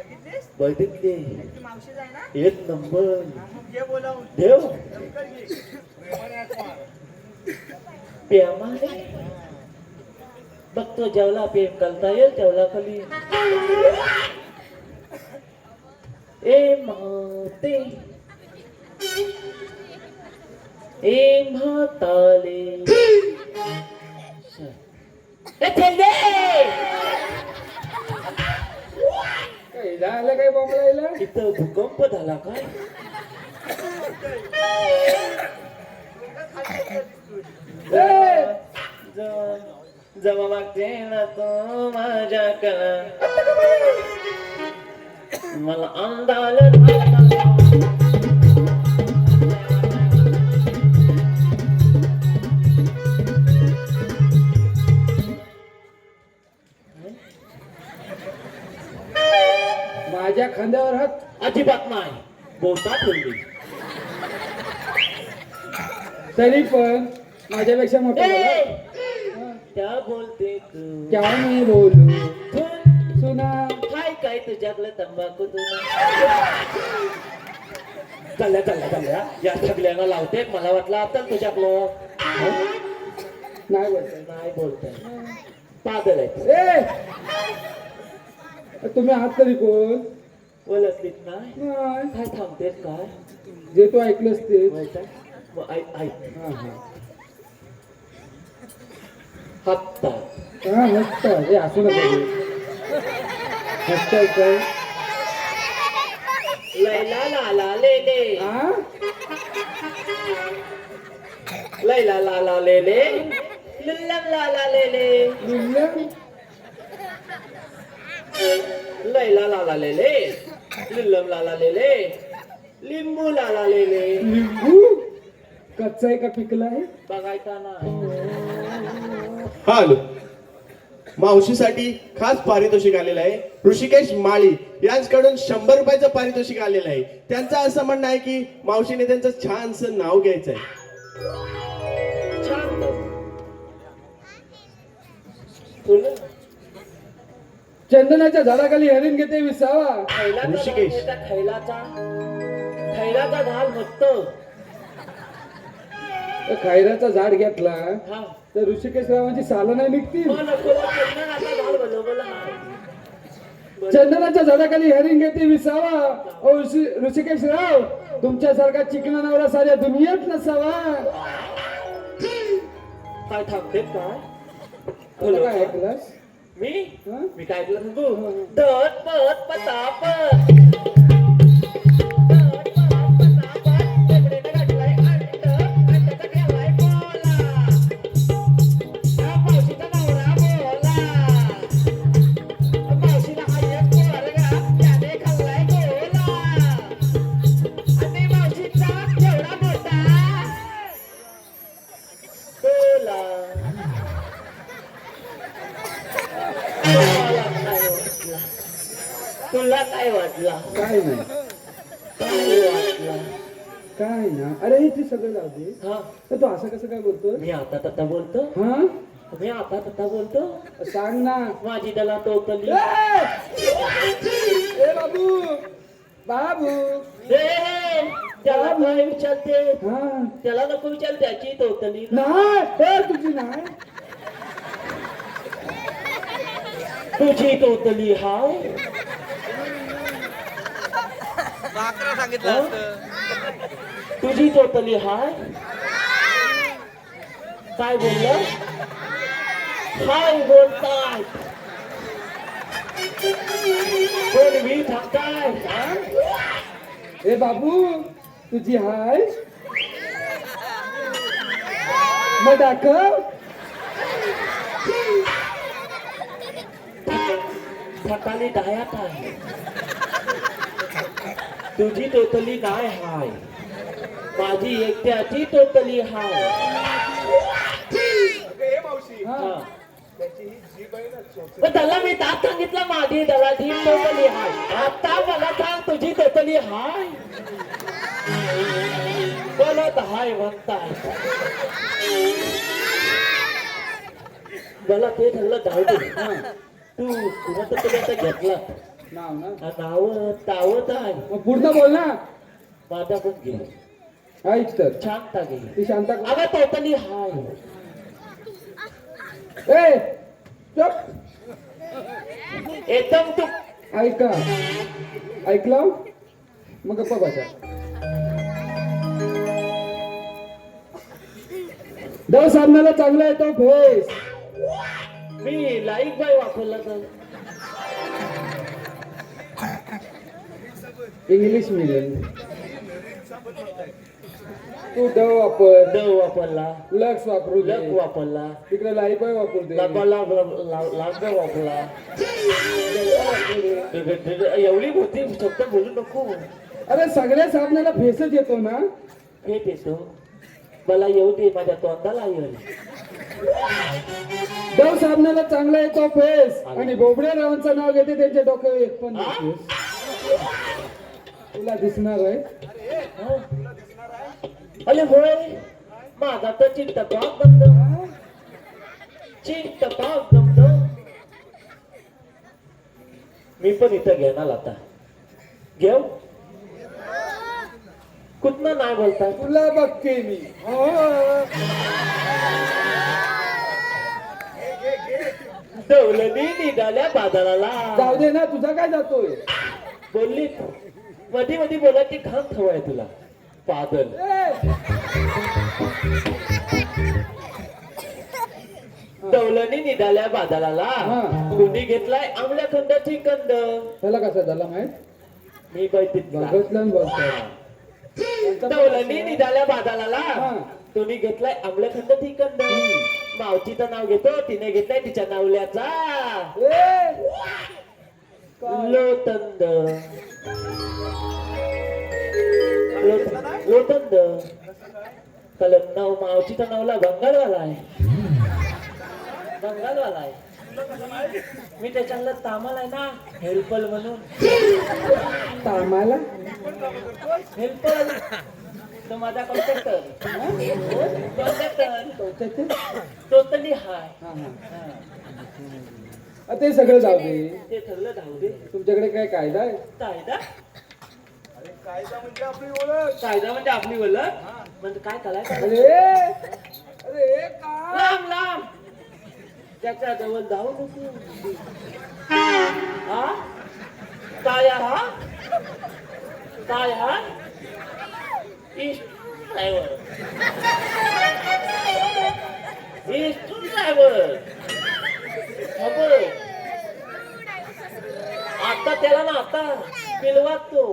बघितलीस बघितले ती मावशी जाय ना एक नंबर मग घे बोलावून देव लवकर घे प्रेमाने बघतो जेवला प्रेम करता येईल तेवढा खाली ए माते ए म्हाताले ए थेंडे काय झालं काय बोंबलायला इथं भूकंप झाला काय ए, जमा मागते ना तो माझ्याकडं मला अंदाज माझ्या खांद्यावर हात अजिबात नाही बोटा ठेवली तरी पण माझ्यापेक्षा मोठा ए, झाला. त्या बोलते तू क्या मी बोलू धुन, सुना काय काय तुझ्याकडे तंबाखू कल्ल्या कल्ल्या कल्ल्या या सगळ्यांना लावते मला वाटलं आता तुझ्याकडं नाही बोलत नाही बोलताय पागल आहे ए तुम्ही आहात तरी कोण ओळखलीत नाही नाही. काय थांबतेस काय जे तू ऐकलंस ते माहिती मग ऐक ऐक हा हा हप्ता हा हसता हे असू नका हसताय काय लैला लाला लेले हा लैला लाला लेले लिल्लम लाला लेले लिहिलं? लैला लाला लेले लिल्लम लाला लेले लिंबू लाला लेले लिंबू कच्चा आहे का पिकला आहे बघायचा ना हॅलो मावशीसाठी खास पारितोषिक आलेलं आहे ऋषिकेश माळी यांच्याकडून 100 रुपयाचं पारितोषिक आलेलं आहे त्यांचं असं म्हणणं आहे की मावशीने त्यांचं छानसं नाव घ्यायचं आहे छान तुला चंदनाच्या झाडाखाली हरिण घेते विसावा खैलाचा ऋषिकेश. झाड येता, खैलाचा झाड मस्त तर खैराचा झाड घेतला हा तर ऋषिकेश रावांची सालं नाही निघतील मग नको चंदनाचा झाड बनवलं आहे चंदनाच्या झाडाखाली हरिण घेते विसावा ओ ऋषिकेश राव तुमच्यासारखा चिकना नवरा साऱ्या दुनियेत नसावा काय थांबते काय आता काय ऐकलास मी हा? मी काय ऐकलं सांगू दत पत पतापत तुला काय वाटला काय नाही काय वाटला काय ना अरे हे ते सगळं जाऊ दे हा तर तू असं कसं काय बोलतो मी आता तता बोलतो हा मी आता तता बोलतो सांग ना माझी त्याला टोकली ए बाबू बाबू त्याला काय विचारते हा त्याला नको विचार त्याची टोकली नाही ए, तुझी नाही तुझी टोकली हाय सांगितलं तुझी टोटली हाय काय बोललं हाय बोलताय कोण मी थांबताय ए बाबू तुझी हाय मग दाखव थकाली डायात आहे तुझी टोटली काय हाय माझी एकट्याची टोटली हाय मावशी हा हा. त्याची ही जीभ आहे ना चोच मग त्याला मी दात सांगितलं माझी त्याला जी टोटली हाय आता मला सांग तुझी टोटली हाय बोलत हाय म्हणताय मला ते ठरलं जाऊ दे हा. तू कुणाचं तरी आता घेतला नाव ना नाव तावत आहे. मग पूर्ण बोल ना. माझा पण घे. ऐक तर शांता घे. ती शांता अगं तोतली हाय. ए चुप. एकदम तू ऐका ऐकलं मग गप्पा बसा. दव सामन्याला चांगला येतो फेस. मी लाईक बाय वापरला तर इंग्लिश मीडियम. तू डव वापर. डव वापरला. लक्स वापरू दे. लक वापरला. तिकडे लाईफ वापरू दे. लाग वापरला. एवढी होती शब्द बोलू नको. अरे सगळ्या सामन्याला फेसच येतो ना. फेट येतो. मला येऊ दे माझ्या तोंडाला येईल. दव सामन्याला चांगला येतो फेस. आणि बोबड्या रावांचं नाव घेते त्यांच्या डोक्यावर एक पण नाही फेस. तुला दिसणार आहे. हा? अरे होय माझा तर चिंतपाक दमदम. चिंतपाक दमदम. मी पण इथं घेणार आता. घेऊ कुठनं नाही बोलताय. तुला बघते मी. दौलनी निघाल्या बाजाराला. जाऊ दे ना तुझा काय जातोय. बोलली मधी मधी बोलायची घाम ठेवाय तुला पागल. दौलनी निघाल्या बाजाराला. हा. कोणी घेतलाय आमल्या खंडाची कंद. त्याला कसा झाला माहित. मी बघितला. बघितलं बोलतोय. दौलनी निघाल्या बाजाराला. हा. तुम्ही घेतलाय आमल्या खंडाची कंद. मावशीचं नाव घेतो तिने घेतलाय तिच्या नावल्याचा लोतंद. लोतंद कलम नाव मावशीच्या नावला बंगालवाला आहे. बंगालवाला आहे. मी त्याच्यातलं तामाल आहे ना हेल्पल म्हणून. कामाला हेल्पल तो माझा कॉन्ट्रॅक्टर. कॉन्ट्रॅक्टर टोटली हाय. ते सगळं जाऊ दे. ते ठरलं धावू दे. तुमच्याकडे काय कायदा आहे. कायदा कायदा म्हणजे आपली ओळख. कायदा म्हणजे आपली ओळख. म्हणजे काय करायचं. अरे अरे का लांब लांब त्याच्या जवळ जाऊ नको. हा काय हा काय हा ड्रायव्हर. ड्रायव्हर आता त्याला ना आता पिलवात तो.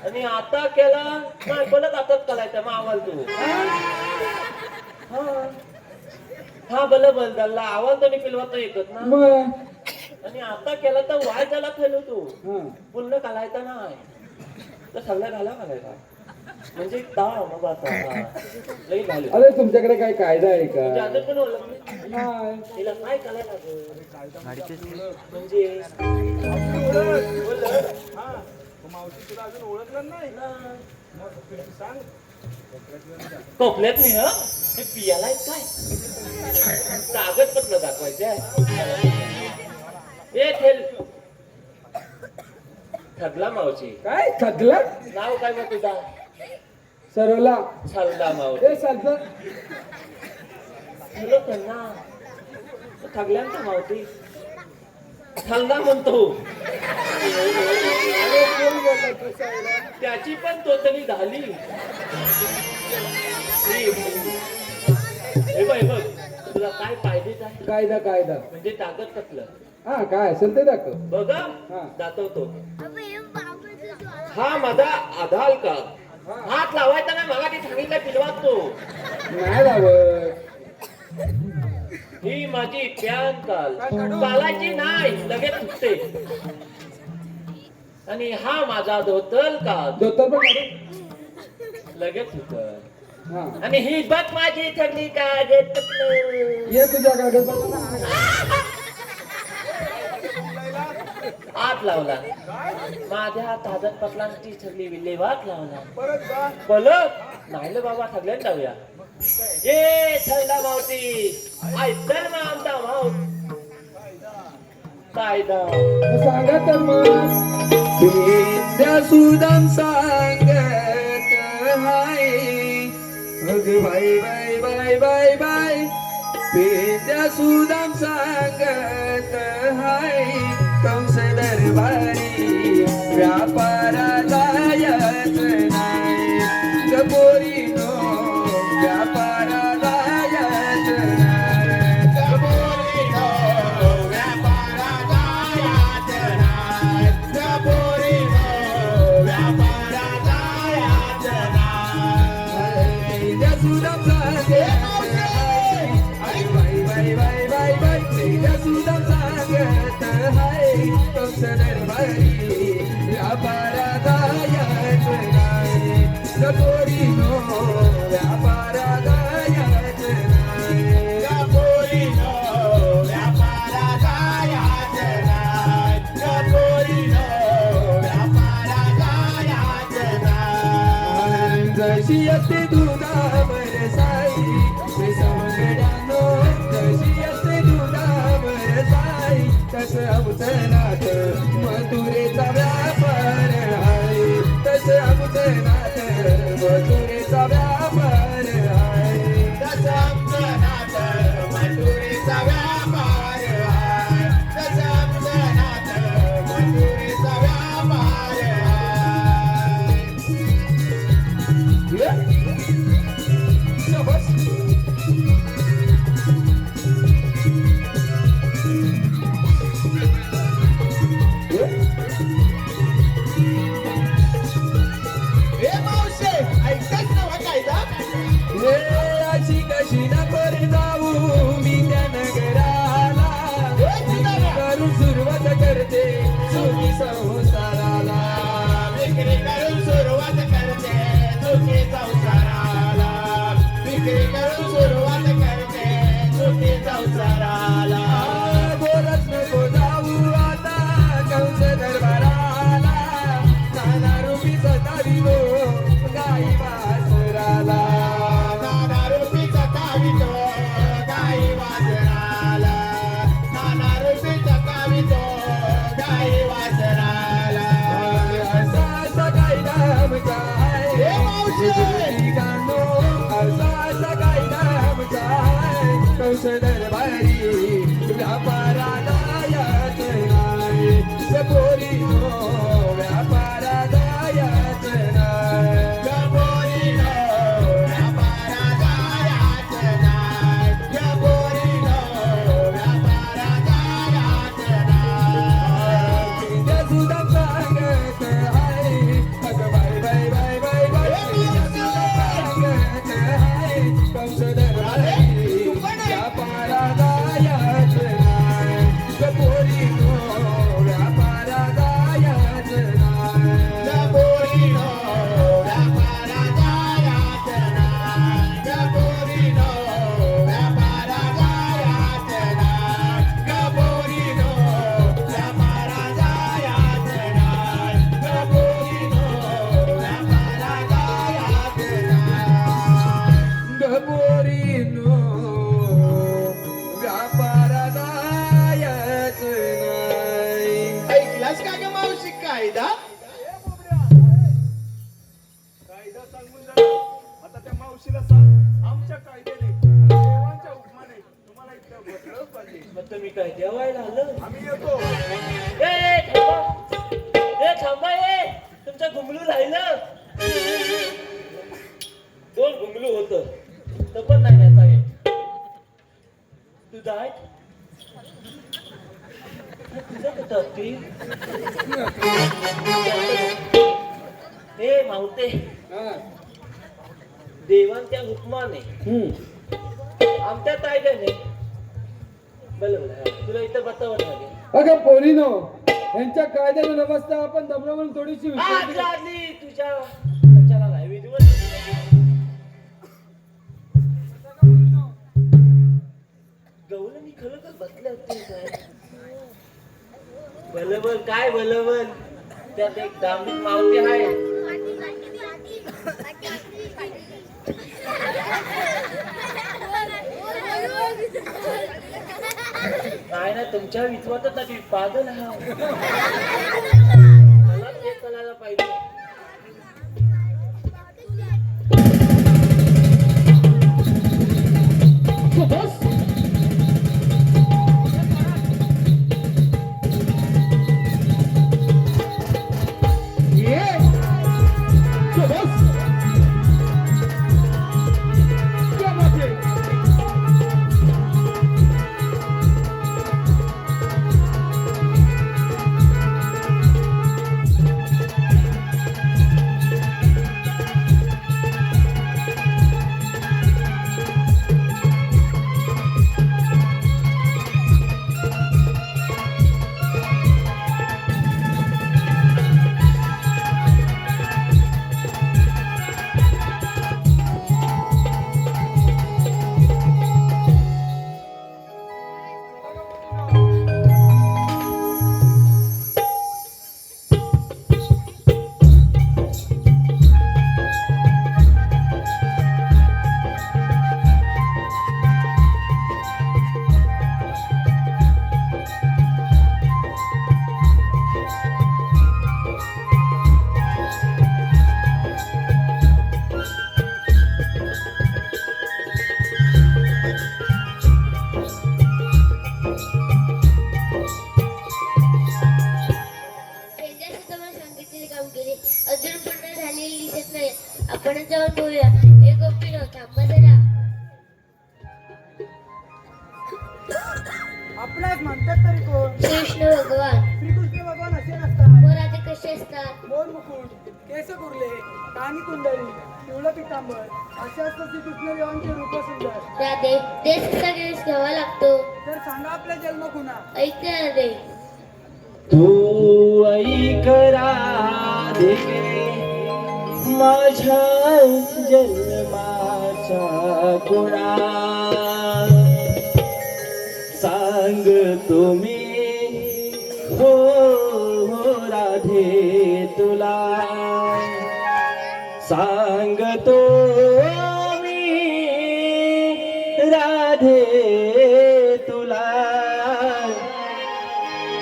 आणि आता केला नाही परत आताच करायचा मग आवाज तू. हा बल बदलला आवाज आणि पिलवात येतात ना. मग आणि आता केला तर वाय झाला खेळू तू. हा. पुन्हा घालायचा नाही तर सगळ्या घाला घालायचा म्हणजे दहा मग आता लई झाले. अरे तुमच्याकडे काय कायदा आहे का. अजून पण ओळख नाही. तिला काय करायला म्हणजे हा मावशी तुला अजून ओळखलं नाही. सांग. कोपल्यात नाही ह हे पियालाय काय कागदपत्र दाखवायचे. ए ठेल ठगला मावशी. काय थकला. नाव काय मग तुझा. सरला. छलदा मावशी. ए सरला. ठेलो त्यांना ठगल्यांचा मावशी छलदा म्हणतो. अरे कोण बोलला तसा आहे ना? त्याची पण तोतली झाली. हे बघ तुला काय पाहिजेच आहे कायदा कायदा. म्हणजे ताकद कसलं. हा काय असेल ते दाखव. बघा हा. दाखवतो. हा माझा आधार कार्ड. हात लावायचा ना मगा ती सांगितलं पिलवात तो. नाही लावत. ही माझी पॅन कार्ड. चालायची नाही लगेच सुटते. आणि हा माझा धोतर कार्ड. धोतर पण काढू. लगेच सुटत. हा आणि ही बघ माझी थंडी कागद. ये तुझ्या कागदपत्र. आत लावला माझ्या कागदपत्रांची सगळी विल्हेवाट लावला. परत जा. बोलत नाही रे बाबा सगळ्यात जाऊया. ए थंडा मावती ऐकल ना आमचा माऊस. कायदा सांगा तर मग. विद्या सुदाम सांगत हाय अग बाय बाय बाय बाय बाय विद्या सुदाम सांगत हाय कंस दरबारी व्यापाराला याच नाही गपोरीनो व्यापाराला याच नाही गपोरीनो व्यापाराला याच नाही गपोरीनो व्यापाराला याच नाही विद्या सुदाम सांगत हाय बाय बाय बाय बाय बाय विद्या सुदाम सांगत हाय कंस दरबारी व्यापाराला याच नाही गपोरीनो व्यापाराला याच नाही गपोरीनो व्यापाराला याच नाही गपोरीनो व्यापाराला याच नाही जशी असते दुधावर साई ते सवंगड्यानो जशी असते दुधावर साई तसं अवतनात मथुरेचा व्यापार आहे तसं अवतनात मथुरेचा व्यापार आहे तसं अवतनात मथुरेचा व्यापार आहे तसं अवतनात मथुरेचा व्यापार आहे शाबास. हे अशी कशी न पर जाऊ मी त्या नगराला करून सुरुवात करते सुखी संसाराला विक्री करून सुरुवात करते सुखी संसाराला विक्री करून सुरुवात करते सुखी संसाराला बोलत नको जाऊ आता कंस दरबाराला नाना रूपी सताविलो गाई वासराला नाना रूपी सताविलो गाई वासराला नाना रूपी सताविलो गाई वासराला असा असा कायदा आमचा आहे ठिकाणो असा असा कायदा आमचा आहे कंस दरबारी व्यापाराला याच नाही गपोरीनो व्यापाराला याच नाही गपोरीनो व्यापाराला याच नाही गपोरीनो व्यापाराला याच नाही विद्या सुदाम सांगत आहे अगं बाय बाय बाय बाय बाय विद्या सुदाम सांगत आहे कंस दरबारी व्यापाराला याच नाही गपोरीनो व्यापाराला याच नाही गपोरीनो व्यापाराला याच नाही गपोरीनो व्यापाराला याच नाही गपोरीनो व्यापाराला याच नाही गपोरीनो व्यापाराला याच नाही गपोरीनो व्यापाराला याच नाही. ऐकलास का ग मावशी कायदा कायदा सांगून झाला आता त्या मावशीला सांग आमच्या कायद्याने देवांच्या हुकमाने तुम्हाला इथं बसलं पाहिजे मग तुम्ही काय जेवायला आलं आम्ही येतो थांबा तुमचं घुमलू राहिलं दोन घुमलू होत तर पण नाही नेता येत तुझा आहे तुझं कुठं असती हे मावते हा. देवांच्या हुकमाने आमच्या कायद्याने बरोबर तुला इथं बतावं लागेल अगं पोरीनो यांच्या कायद्याला न बसता आपण दमडावून थोडीशी विश्रांती आज आली तुझ्या बच्चाला नाही विधवत गवळणी खरोखर बसल्या होते काय बलबल काय बलबल त्यात एक दांभिक मावती आहे नाही ना तुमच्या विश्वासच नाही पागल हा मला ते कळायला पाहिजे अजून पूर्ण झालेली दिसत नाही. आपण जाऊन बोलूया. हे गोपी थांबा जरा. आपणास म्हणतात तरी कोण? कृष्ण भगवान. श्रीकृष्ण भगवान असे नसतात. मग राधे कसे असतात? मोर मुकुट, केस कुर्ले, कानी कुंडली, पिवळं पितांबर असे असतात श्रीकृष्ण देवांचे रूप सुंदर. राधे देश कसा घ्यावा लागतो? तर सांगा आपला जन्म कुणा? ऐकते राधे. तू ऐक राधिके माझ्या जन्माच्या गुणा सांग तुम्ही हो हो राधे तुला सांगतो मी राधे तुला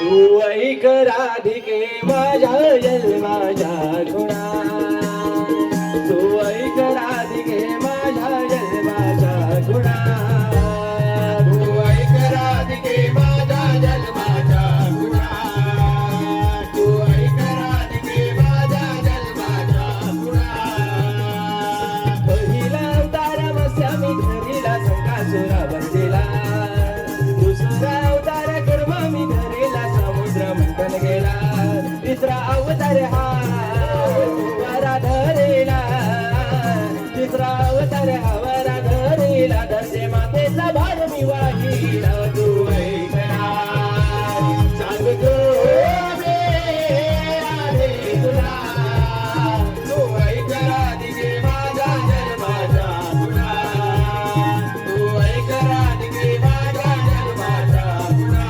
तू ऐक राधिके माझ्या जन्माच्या गुणा तू ऐक राधिके माझ्या जन्माच्या गुणा तू ऐक राधिके माझ्या जन्माच्या गुणा तू ऐक राधिके माझ्या जन्माच्या गुणा पहिला अवतार मस्या मी धरीला संकासुरा बंदीला दुसरा अवतार कर्म मी धरीला समुद्र मंथन गेला तिसरा अवतार हा वरा धरेला तिसरा अवतार हा वरा धरेला धरते मातेचा भार मी वाहिला तू ऐकला सांगतो राधे तुला तू ऐक राधिके माझ्या जन्माच्या गुणा तू ऐक राधिके माझ्या जन्माच्या गुणा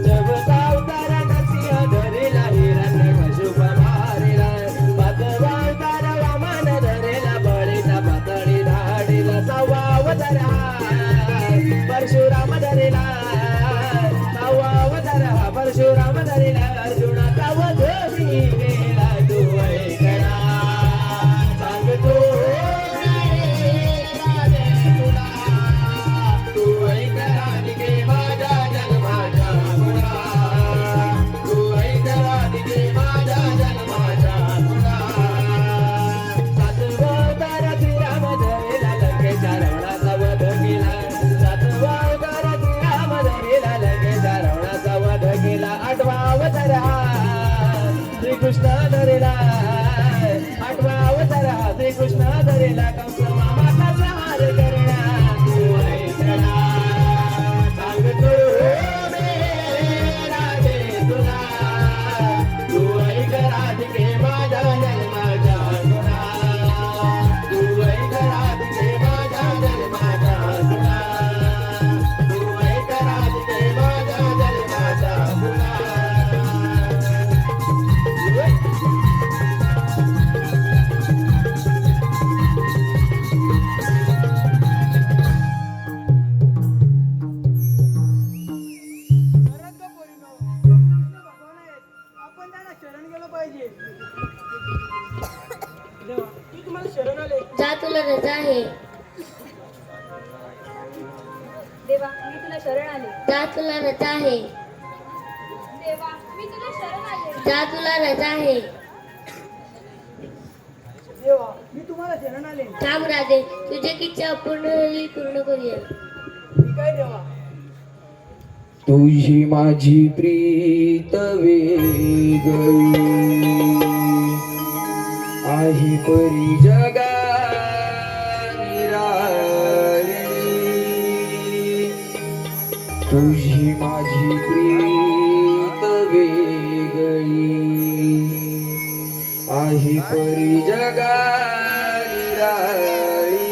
जगता अवतारा नरसिंह धरेला हिरण्यकशिप मारेला पाचवा अवतार वामन धरेला बळीचा पातळी धाडीला सहावा अवतार परशुराम धरेला सहावा अवतार परशुराम धरेला अर्जुनाचा वध मी केला तू ऐकला सांगतो तू ऐक राधिके माझ्या जन्माच्या गुणा तू ऐक राधिके माझ्या जन्माच्या गुणा सातवा अवतार श्रीराम धरेला लंकेच्या रावणाचा वध केला सातवा अवतार श्रीराम धरेला लंकेच्या रावणाचा वध केला आठवा अवतार श्रीकृष्ण धरेला आठवा अवतार श्रीकृष्ण धरेला कंस मामाचा संहार करणार तू ऐकला सांगतो राधे तुला तू ऐक राधिके माझ्या जन्माच्या गुणा तू ऐक राधिके माझ्या जन्माच्या गुणा तू ऐक राधिके माझ्या जन्माच्या गुणा देवा मी तुला शरण आले. जा तुला रजा आहे. देवा मी तुला शरण आले. जा तुला रजा आहे. देवा मी तुम्हाला शरण आले. थांब राधे, तुझी इच्छा पूर्ण करूया. काय देवा? तुझी माझी प्रीत वेगळी आहे परी जगा निराळी. तुझी माझी प्रीत वेगळी आहे परी जगा निराळी.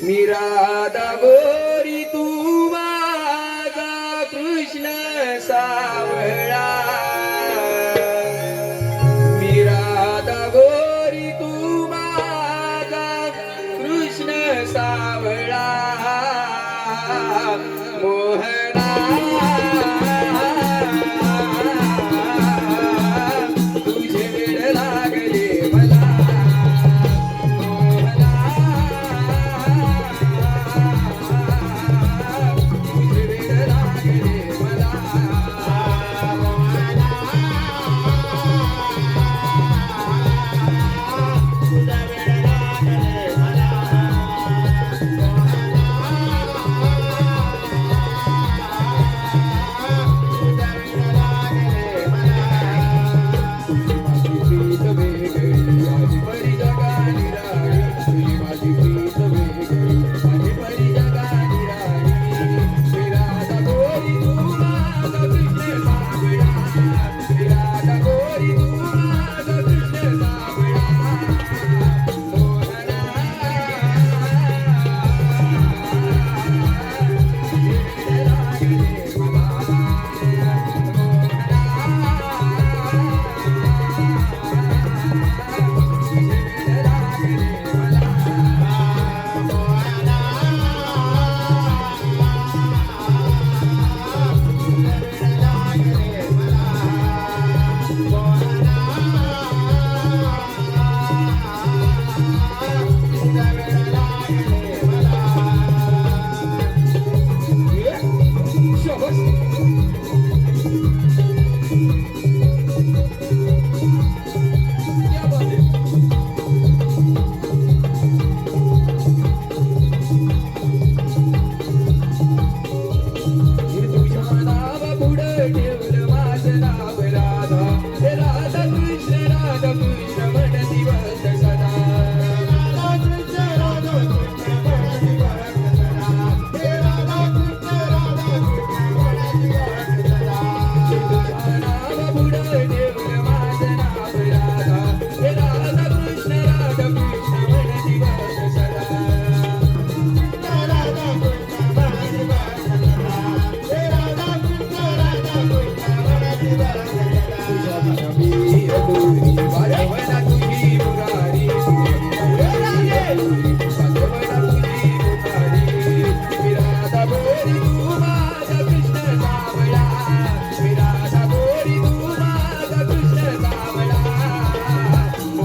मी राधा गोरी तू माझा कृष्ण सावळा. मी राधा गोरी तू माझा कृष्ण सावळा. मोहना तुझे वेळ लागले मला. मोहना तुझे वेळ लागले मला. तुझी माझी प्रीत वेगळी आहे परी जगा निराळी. तुझी माझी प्रीत वेगळी आहे परी जगा निराळी. मी राधा गोरी तू माझा कृष्ण सावळा. मी राधा गोरी तू माझा कृष्ण सावळा.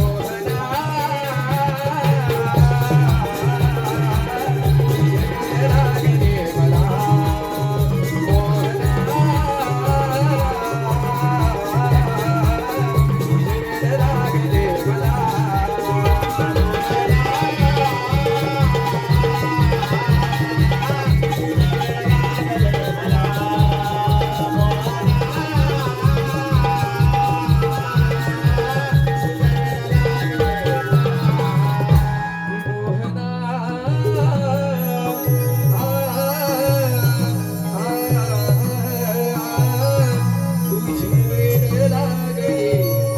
मोहना तुझे लागले मला.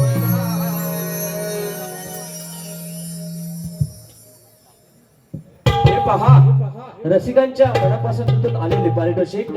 पहा रसिकांच्या मनापासून आलेले पारितोषिक